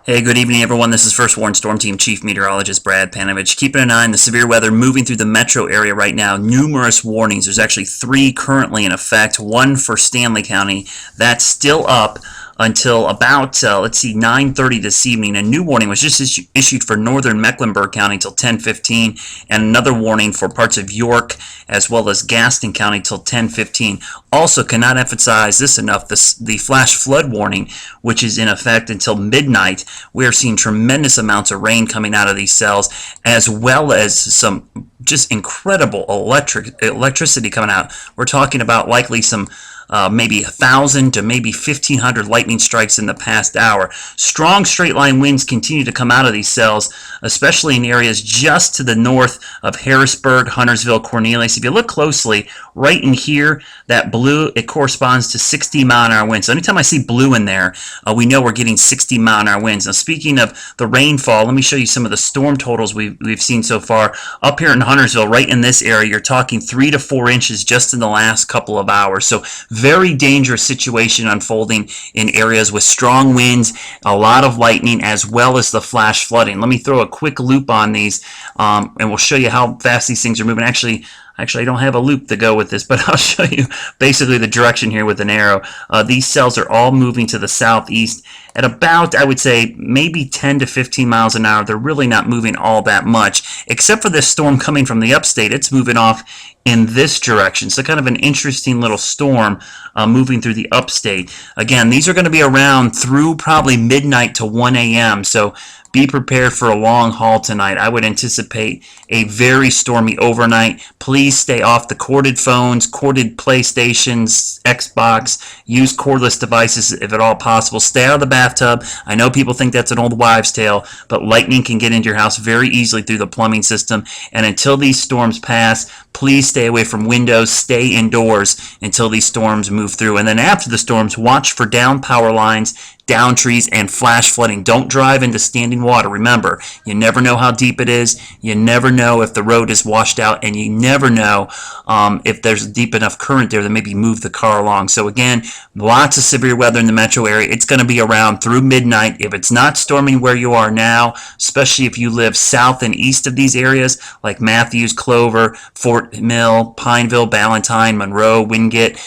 Hey, good evening, everyone. This is First Warn Storm Team Chief Meteorologist Brad Panovich. Keeping an eye on the severe weather moving through the metro area right now. Numerous warnings. There's actually 3 currently in effect. One for Stanley County. That's still up until about, 9:30 this evening. A new warning was just issued for northern Mecklenburg County till 10:15, and another warning for parts of York as well as Gaston County till 10:15. Also, cannot emphasize this enough, the flash flood warning, which is in effect until midnight. We are seeing tremendous amounts of rain coming out of these cells, as well as some just incredible electricity coming out. We're talking about likely some maybe 1,000 to maybe 1,500 lightning strikes in the past hour. Strong straight line winds continue to come out of these cells, especially in areas just to the north of Harrisburg, Huntersville, Cornelius. If you look closely, right in here, that blue, it corresponds to 60-mile-an-hour winds. So anytime I see blue in there, we know we're getting 60-mile-an-hour winds. Now, speaking of the rainfall, let me show you some of the storm totals we've seen so far. Up here in Huntersville, right in this area, you're talking 3 to 4 inches just in the last couple of hours. So very dangerous situation unfolding in areas with strong winds, a lot of lightning, as well as the flash flooding. Let me throw a quick loop on these, and we'll show you how fast these things are moving. Actually, I don't have a loop to go with this, but I'll show you basically the direction here with an arrow. These cells are all moving to the southeast at about, I would say, maybe 10 to 15 miles an hour. They're really not moving all that much, except for this storm coming from the upstate. It's moving off in this direction. So kind of an interesting little storm moving through the upstate. Again, these are going to be around through probably midnight to 1 a.m. So be prepared for a long haul tonight. I would anticipate a very stormy overnight. Please stay off the corded phones, corded PlayStations, Xbox. Use cordless devices if at all possible. Stay out of the bathtub. I know people think that's an old wives' tale, but lightning can get into your house very easily through the plumbing system. And until these storms pass, please stay away from windows. Stay indoors until these storms move through. And then after the storms, watch for down power lines, down trees, and flash flooding. Don't drive into standing water. Remember, you never know how deep it is. You never know if the road is washed out, and you never know if there's a deep enough current there that maybe move the car along. So again, lots of severe weather in the metro area. It's going to be around through midnight. If it's not storming where you are now, especially if you live south and east of these areas like Matthews, Clover, Fort Mill, Pineville, Ballantyne, Monroe, Wingate,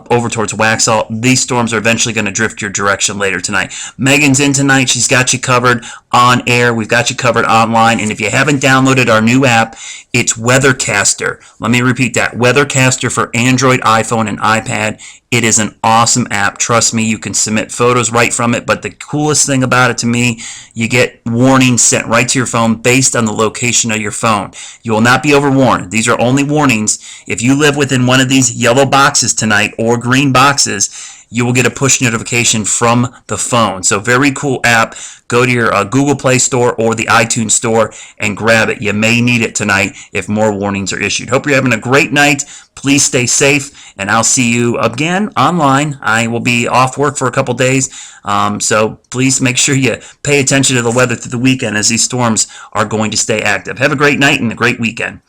over towards Waxhaw, these storms are eventually going to drift your direction later tonight. Megan's in tonight. She's got you covered on air. We've got you covered online. And if you haven't downloaded our new app, it's Weathercaster. Let me repeat that. Weathercaster for Android, iPhone, and iPad. It is an awesome app. Trust me, you can submit photos right from it. But the coolest thing about it to me, you get warnings sent right to your phone based on the location of your phone. You will not be overwarned. These are only warnings. If you live within one of these yellow boxes tonight or green boxes, you will get a push notification from the phone. So very cool app. Go to your Google Play Store or the iTunes Store and grab it. You may need it tonight if more warnings are issued. Hope you're having a great night. Please stay safe, and I'll see you again online. I will be off work for a couple days, so please make sure you pay attention to the weather through the weekend as these storms are going to stay active. Have a great night and a great weekend.